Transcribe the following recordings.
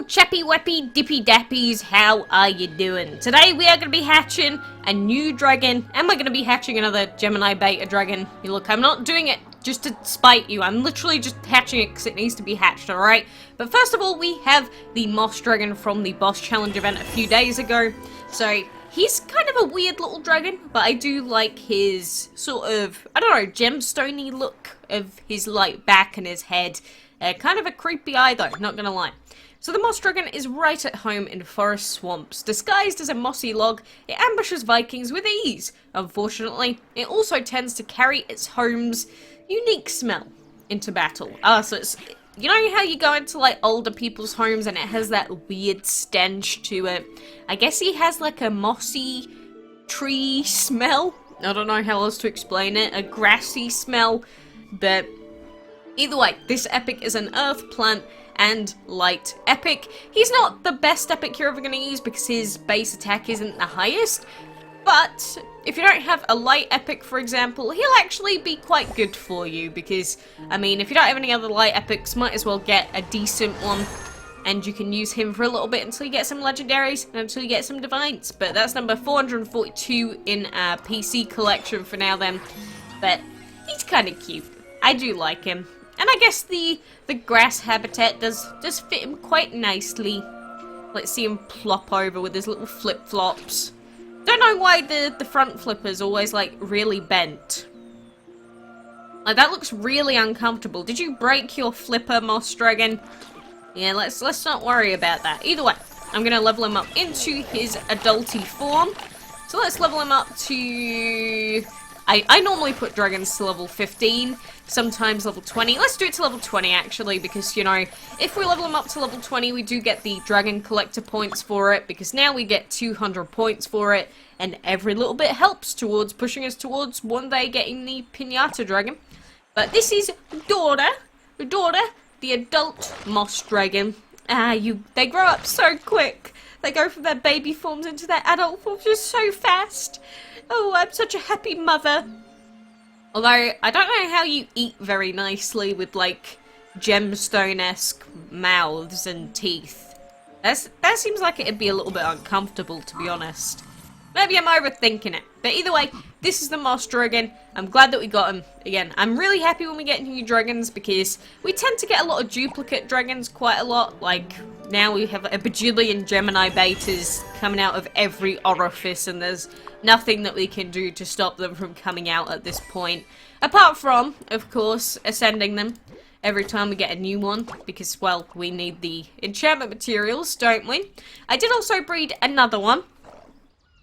chappy wappy dippy dappies, how are you doing? Today we are going to be hatching a new dragon, and we're going to be hatching another Gemini beta dragon. You look, I'm not doing it just to spite you, I'm literally just hatching it because it needs to be hatched, alright? But first of all, we have the moss dragon from the boss challenge event a few days ago. So, he's kind of a weird little dragon, but I do like his sort of, I don't know, gemstone-y look of his like back and his head. Kind of a creepy eye though, not gonna lie. So the moss dragon is right at home in forest swamps. Disguised as a mossy log, it ambushes Vikings with ease. Unfortunately, it also tends to carry its home's unique smell into battle. So it's, you know how you go into like older people's homes and it has that weird stench to it? I guess he has like a mossy tree smell. I don't know how else to explain it. A grassy smell, but either way, this epic is an earth plant and light epic. He's not the best epic you're ever going to use because his base attack isn't the highest, but if you don't have a light epic, for example, he'll actually be quite good for you because, I mean, if you don't have any other light epics, might as well get a decent one, and you can use him for a little bit until you get some legendaries and until you get some divines. But that's number 442 in our PC collection for now then, but he's kind of cute. I do like him. And I guess the grass habitat does fit him quite nicely. Let's see him plop over with his little flip-flops. Don't know why the front flipper's always, like, really bent. Like, that looks really uncomfortable. Did you break your flipper, moss dragon? Yeah, let's not worry about that. Either way, I'm gonna level him up into his adulty form. So let's level him up to... I normally put dragons to level 15, sometimes level 20. Let's do it to level 20 actually, because, you know, if we level them up to level 20, we do get the dragon collector points for it, because now we get 200 points for it, and every little bit helps towards pushing us towards one day getting the Pinata dragon. But this is Daughter, the adult moss dragon. They grow up so quick. They go from their baby forms into their adult forms just so fast. Oh, I'm such a happy mother. Although, I don't know how you eat very nicely with, like, gemstone-esque mouths and teeth. That seems like it'd be a little bit uncomfortable, to be honest. Maybe I'm overthinking it. But either way, this is the moss dragon. I'm glad that we got him. Again, I'm really happy when we get new dragons because we tend to get a lot of duplicate dragons quite a lot. Like, now we have a bajillion Gemini betas coming out of every orifice, and there's nothing that we can do to stop them from coming out at this point. Apart from, of course, ascending them every time we get a new one, because, well, we need the enchantment materials, don't we? I did also breed another one.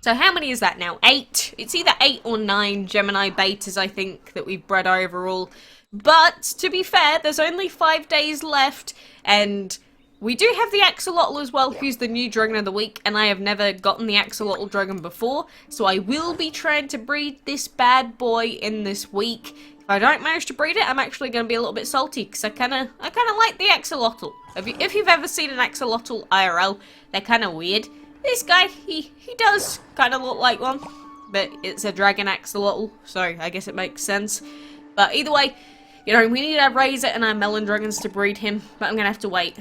So how many is that now? 8. It's either 8 or 9 Gemini betas, I think, that we've bred overall. But, to be fair, there's only 5 days left, and we do have the axolotl as well, who's the new dragon of the week, and I have never gotten the axolotl dragon before, so I will be trying to breed this bad boy in this week. If I don't manage to breed it, I'm actually going to be a little bit salty, because I kind of like the axolotl. If you've ever seen an axolotl IRL, they're kind of weird. This guy, he does kind of look like one, but it's a dragon axolotl, so I guess it makes sense. But either way, you know, we need our razor and our melon dragons to breed him, but I'm going to have to wait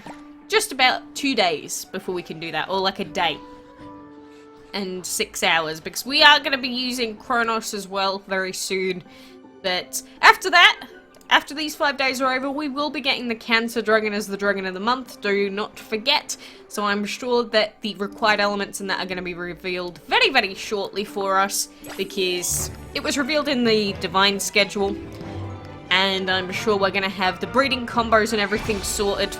just about 2 days before we can do that, or like a day and 6 hours, because we are going to be using Kronos as well very soon. But after that, after these 5 days are over, we will be getting the Cancer Dragon as the Dragon of the Month, do not forget. So I'm sure that the required elements in that are going to be revealed very, very shortly for us, because it was revealed in the Divine schedule, and I'm sure we're going to have the breeding combos and everything sorted.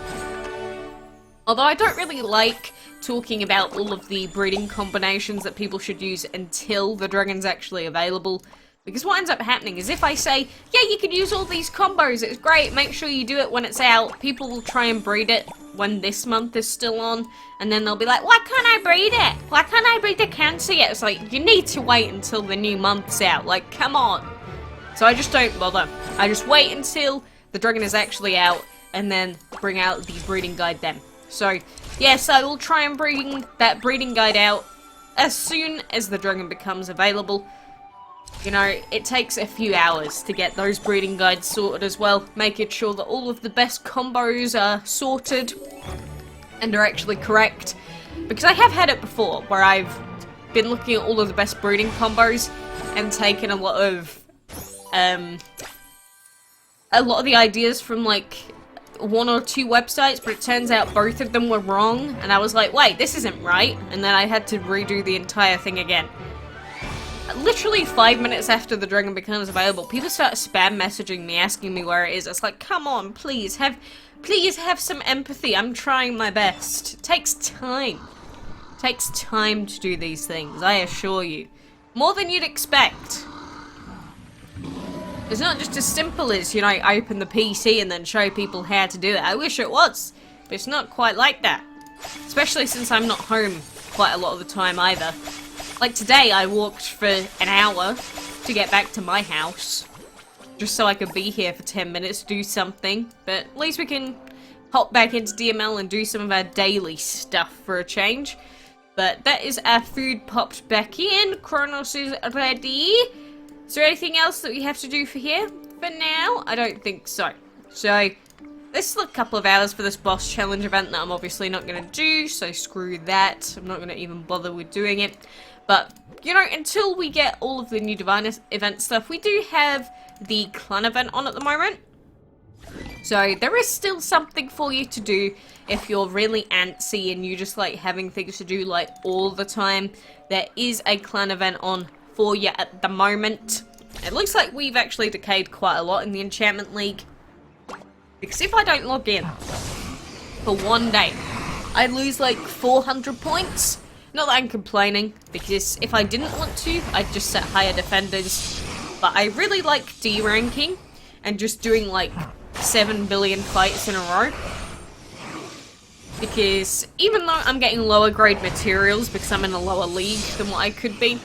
Although I don't really like talking about all of the breeding combinations that people should use until the dragon's actually available. Because what ends up happening is if I say, yeah, you can use all these combos, it's great, make sure you do it when it's out, people will try and breed it when this month is still on, and then they'll be like, why can't I breed it? Why can't I breed the Cancer yet? It's like, you need to wait until the new month's out, like, come on. So I just don't bother. I just wait until the dragon is actually out, and then bring out the breeding guide then. So, yes, I will try and bring that breeding guide out as soon as the dragon becomes available. You know, it takes a few hours to get those breeding guides sorted as well, making sure that all of the best combos are sorted. and are actually correct. Because I have had it before, where I've been looking at all of the best breeding combos and taken a lot of the ideas from like 1 or 2 websites, but it turns out both of them were wrong, and I was like, wait, this isn't right, and then I had to redo the entire thing again. Literally 5 minutes after the dragon becomes available, people start spam messaging me, asking me where it is. It's like, come on, please have some empathy. I'm trying my best. It takes time. It takes time to do these things, I assure you. More than you'd expect. It's not just as simple as, you know, open the PC and then show people how to do it. I wish it was, but it's not quite like that. Especially since I'm not home quite a lot of the time either. Like today, I walked for an hour to get back to my house. Just so I could be here for 10 minutes to do something. But at least we can hop back into DML and do some of our daily stuff for a change. But that is our food popped back in. Kronos is ready. Is there anything else that we have to do for here? For now, I don't think so. So, this is a couple of hours for this boss challenge event that I'm obviously not going to do, so screw that. I'm not going to even bother with doing it. But, you know, until we get all of the new Divine event stuff, we do have the clan event on at the moment. So, there is still something for you to do if you're really antsy and you just like having things to do like all the time. There is a clan event on for you at the moment. It looks like we've actually decayed quite a lot in the Enchantment League. Because if I don't log in for one day, I lose like 400 points. Not that I'm complaining, because if I didn't want to, I'd just set higher defenders. But I really like D-ranking and just doing like 7 billion fights in a row. Because even though I'm getting lower grade materials because I'm in a lower league than what I could be,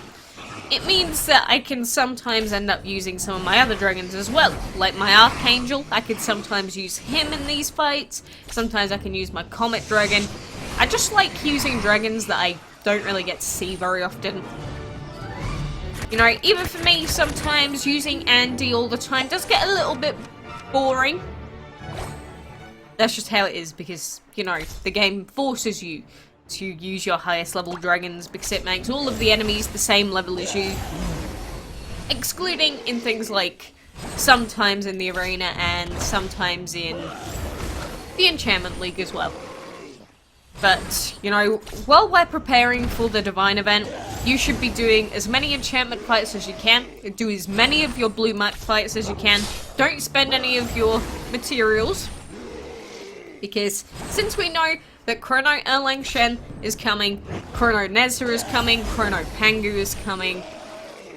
it means that I can sometimes end up using some of my other dragons as well. Like my Archangel, I could sometimes use him in these fights. Sometimes I can use my Comet Dragon. I just like using dragons that I don't really get to see very often. You know, even for me, sometimes using Andy all the time does get a little bit boring. That's just how it is because, you know, the game forces you to use your highest level dragons because it makes all of the enemies the same level as you. Excluding in things like sometimes in the arena and sometimes in the Enchantment League as well. But, you know, while we're preparing for the Divine event, you should be doing as many enchantment fights as you can. Do as many of your blue map fights as you can. Don't spend any of your materials. Because since we know that Chrono Erlang Shen is coming, Chrono Nezha is coming, Chrono Pangu is coming,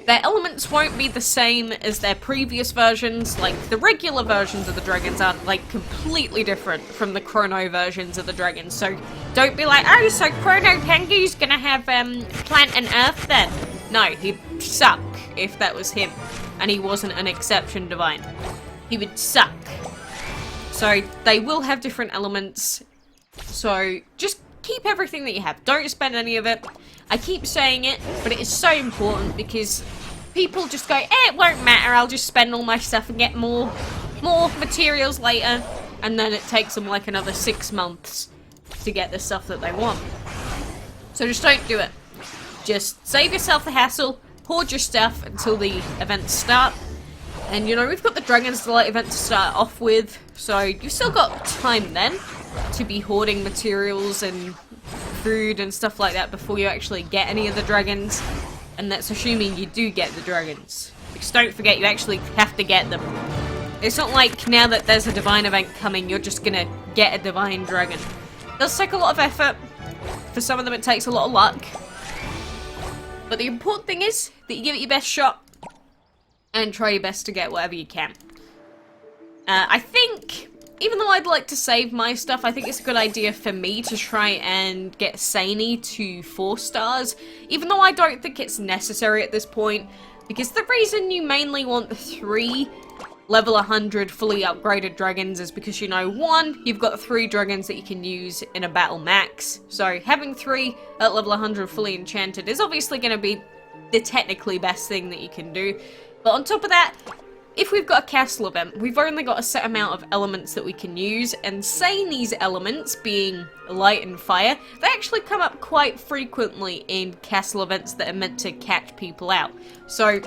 their elements won't be the same as their previous versions. Like, the regular versions of the dragons are, like, completely different from the Chrono versions of the dragons. So, don't be like, oh, so Chrono Pangu's gonna have, Plant and Earth then. No, he'd suck if that was him. And he wasn't an exception divine. He would suck. So, they will have different elements. So, just keep everything that you have. Don't spend any of it. I keep saying it, but it is so important because people just go, it won't matter, I'll just spend all my stuff and get more materials later. And then it takes them like another 6 months to get the stuff that they want. So just don't do it. Just save yourself the hassle, hoard your stuff until the events start. And, you know, we've got the Dragon's Delight event to start off with, so you've still got time then to be hoarding materials and food and stuff like that before you actually get any of the dragons. And that's assuming you do get the dragons. Because don't forget, you actually have to get them. It's not like now that there's a Divine event coming, you're just gonna get a Divine Dragon. It does take a lot of effort. For some of them it takes a lot of luck. But the important thing is that you give it your best shot and try your best to get whatever you can. I think, even though I'd like to save my stuff, I think it's a good idea for me to try and get Saini to 4 stars, even though I don't think it's necessary at this point, because the reason you mainly want 3 level 100 fully upgraded dragons is because, you know, 1, you've got 3 dragons that you can use in a battle max, so having 3 at level 100 fully enchanted is obviously going to be the technically best thing that you can do. But on top of that, if we've got a castle event, we've only got a set amount of elements that we can use, and saying these elements, being light and fire, they actually come up quite frequently in castle events that are meant to catch people out. So,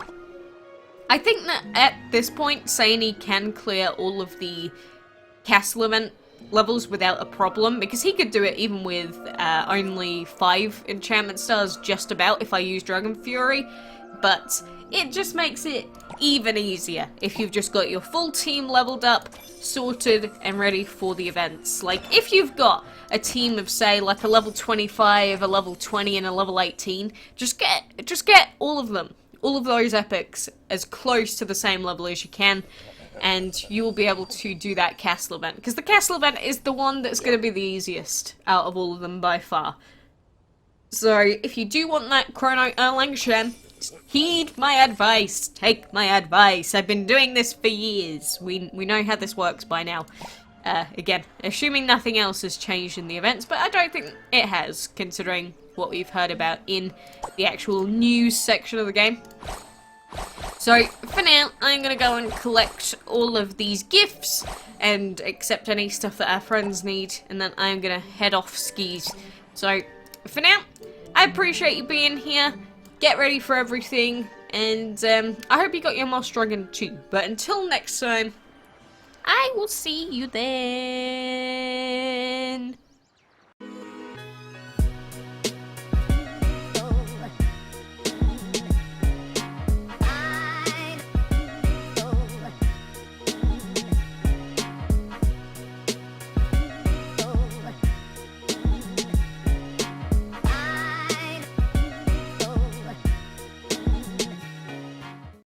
I think that at this point, Saini can clear all of the castle event levels without a problem, because he could do it even with only 5 enchantment stars just about if I use Dragon Fury, but it just makes it even easier if you've just got your full team leveled up, sorted, and ready for the events. Like, if you've got a team of, say, like a level 25, a level 20, and a level 18, just get all of them, all of those epics, as close to the same level as you can, and you will be able to do that castle event. Because the castle event is the one that's going to be the easiest out of all of them by far. So, if you do want that Chrono Erlang Shen, heed my advice. Take my advice. I've been doing this for years. We know how this works by now. Again, assuming nothing else has changed in the events, but I don't think it has, considering what we've heard about in the actual news section of the game. So, for now, I'm going to go and collect all of these gifts and accept any stuff that our friends need, and then I'm going to head off skis. So, for now, I appreciate you being here. Get ready for everything, and I hope you got your Moss Dragon too. But until next time, I will see you then.